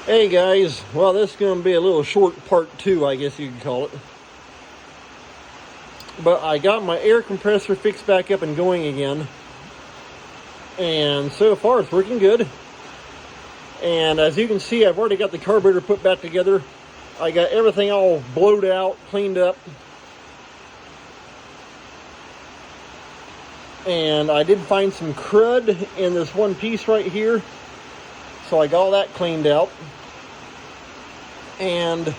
Hey guys, well, this is going to be a little short part 2, I guess you could call it. But I got my air compressor fixed back up and going again. And so far it's working good. And as you can see, I've already got the carburetor put back together. I got everything all blowed out, cleaned up. And I did find some crud in this one piece right here. So I got all that cleaned out. And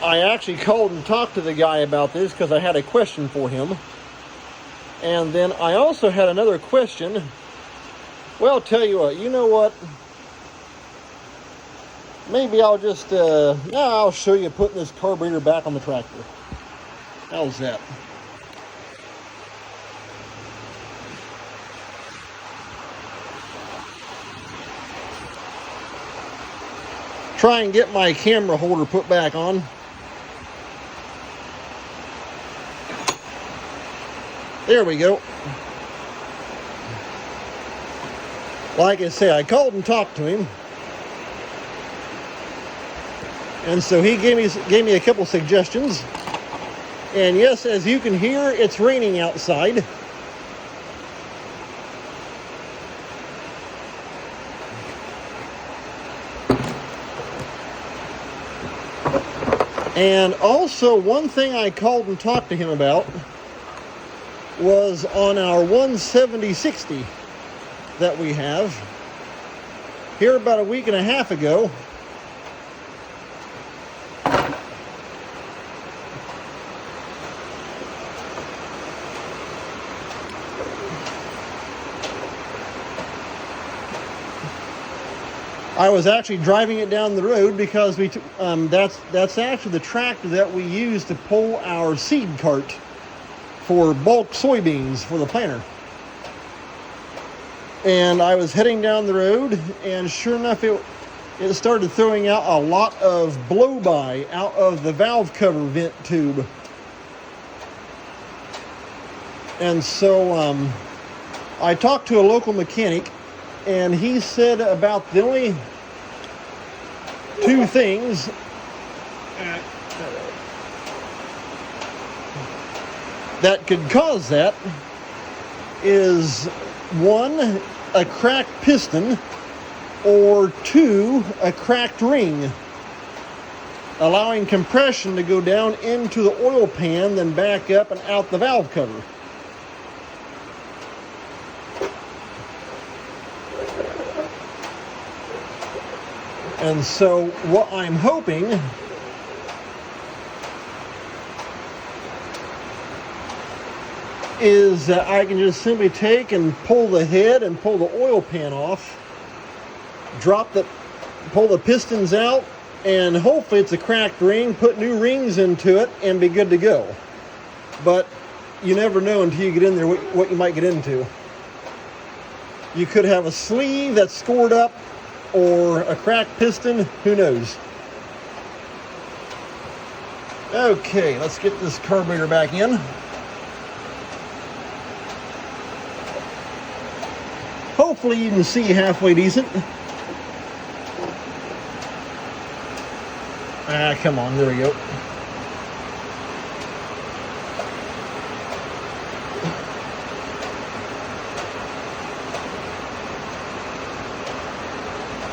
I actually called and talked to the guy about this because I had a question for him. And then I also had another question. Well, tell you what, you know what? Maybe I'll just, I'll show you putting this carburetor back on the tractor. How's that? Try and get my camera holder put back on. There we go. Like I say, I called and talked to him. And so he gave me a couple suggestions. And yes, as you can hear, it's raining outside. And also, one thing I called and talked to him about was on our 170/60 that we have. Here about a week and a half ago, I was actually driving it down the road because that's actually the tractor that we use to pull our seed cart for bulk soybeans for the planter. And I was heading down the road, and sure enough, it started throwing out a lot of blow-by out of the valve cover vent tube. And so I talked to a local mechanic, and he said about the only two things that could cause that is one, a cracked piston, or two, a cracked ring, allowing compression to go down into the oil pan, then back up and out the valve cover. And so what I'm hoping is that I can just simply take and pull the head and pull the oil pan off, pull the pistons out, and hopefully it's a cracked ring, put new rings into it, and be good to go. But you never know until you get in there what you might get into. You could have a sleeve that's scored up, or a cracked piston, who knows. Okay, let's get this carburetor back in. Hopefully you can see halfway decent. Come on, there we go.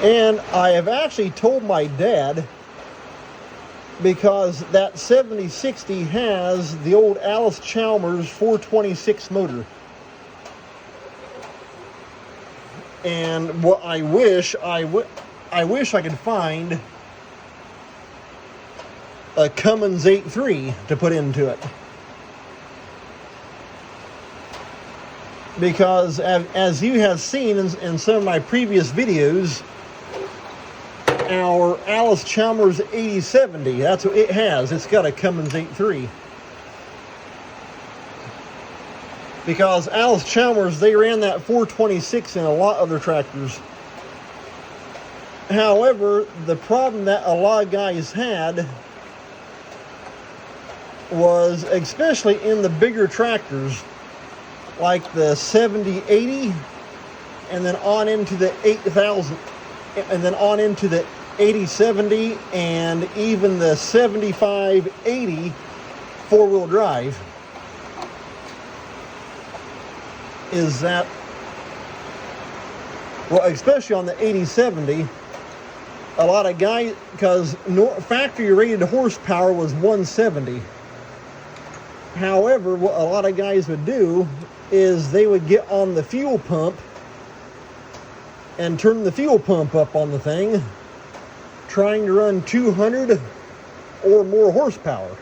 And I have actually told my dad, because that 70/60 has the old Alice Chalmers 426 motor. And what I wish I could find a Cummins 8.3 to put into it. Because as you have seen in some of my previous videos, our Alice Chalmers 8070, that's what it has. It's got a Cummins 8.3. Because Alice Chalmers, they ran that 426 in a lot of their tractors. However, the problem that a lot of guys had was, especially in the bigger tractors, like the 7080 and then on into the 8,000, and then on into the 8070 and even the 7580 four-wheel drive, is that, well, especially on the 8070, a lot of guys, because factory rated horsepower was 170. However, what a lot of guys would do is they would get on the fuel pump and turn the fuel pump up on the thing, trying to run 200 or more horsepower.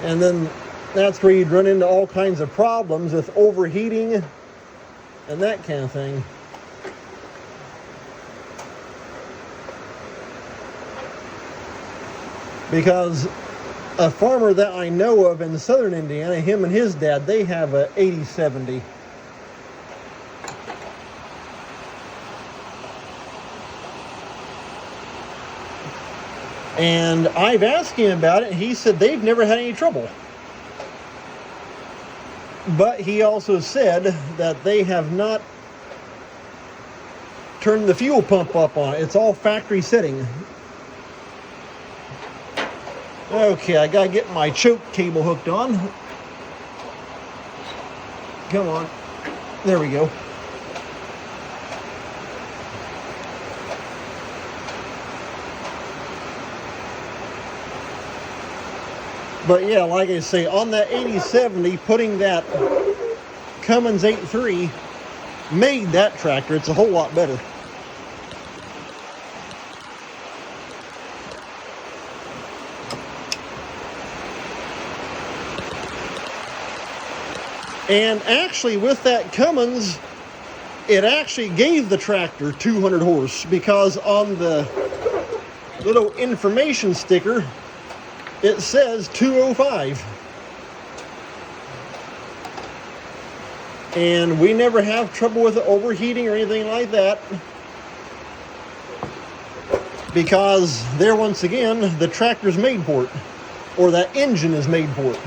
And then that's where you'd run into all kinds of problems with overheating and that kind of thing. Because a farmer that I know of in southern Indiana, him and his dad, they have a 8070. And I've asked him about it, and he said they've never had any trouble. But he also said that they have not turned the fuel pump up on it. It's all factory setting. Okay, I gotta get my choke cable hooked on. Come on. There we go. But yeah, like I say, on that 8070, putting that Cummins 8.3 made that tractor. It's a whole lot better. And actually, with that Cummins, it actually gave the tractor 200 horse, because on the little information sticker, it says 205. And we never have trouble with it overheating or anything like that, because there, once again, the tractor's made for it, or that engine is made for it.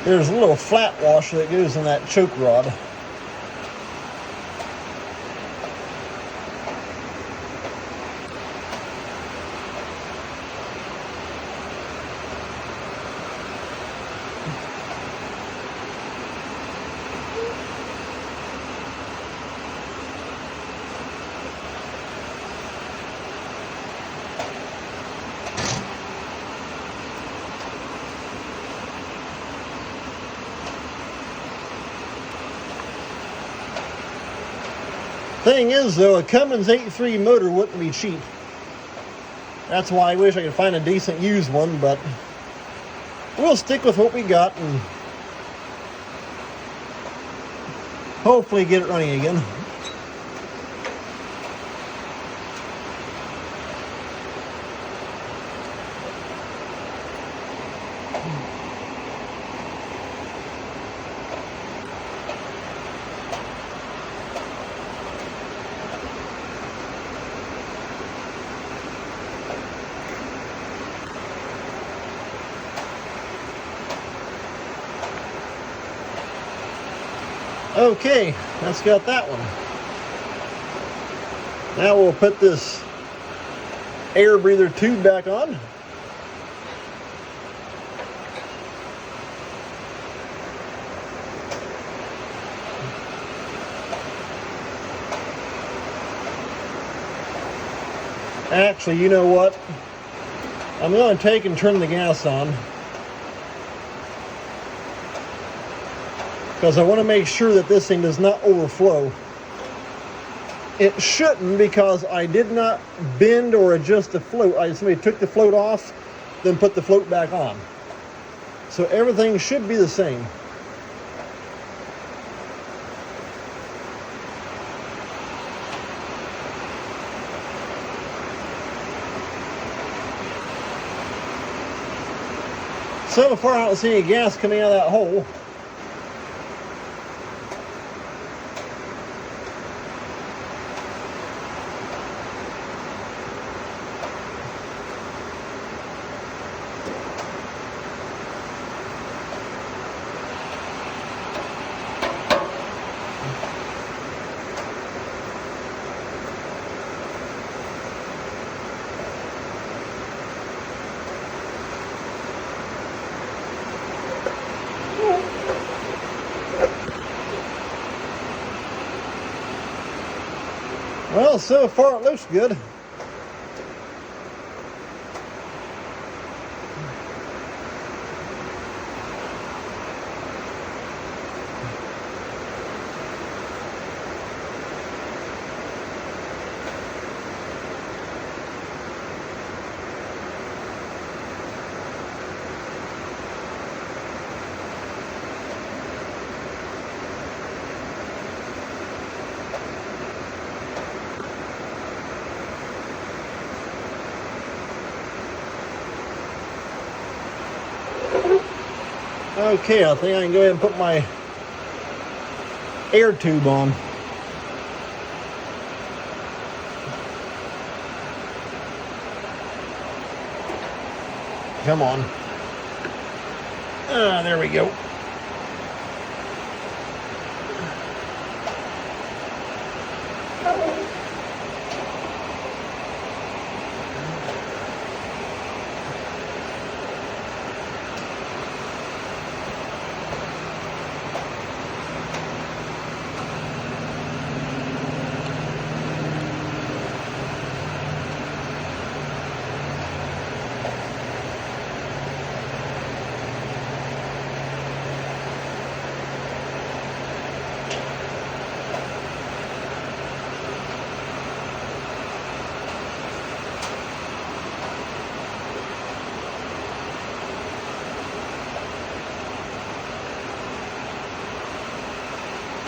There's a little flat washer that goes in that choke rod. Thing is, though, a Cummins 8.3 motor wouldn't be cheap. That's why I wish I could find a decent used one, but we'll stick with what we got and hopefully get it running again. Okay, that's got that one. Now we'll put this air breather tube back on. Actually, you know what? I'm going to take and turn the gas on, because I want to make sure that this thing does not overflow. It shouldn't, because I did not bend or adjust the float. I simply took the float off, then put the float back on. So everything should be the same. So far I don't see any gas coming out of that hole. Well, so far it looks good. Okay, I think I can go ahead and put my air tube on. Come on. There we go.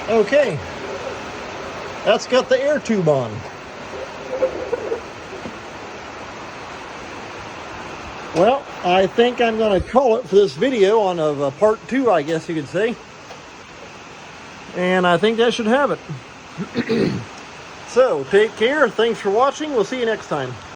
Okay, that's got the air tube on. Well, I think I'm going to call it for this video on of part 2, I guess you could say. And I think that should have it. So, take care. Thanks for watching. We'll see you next time.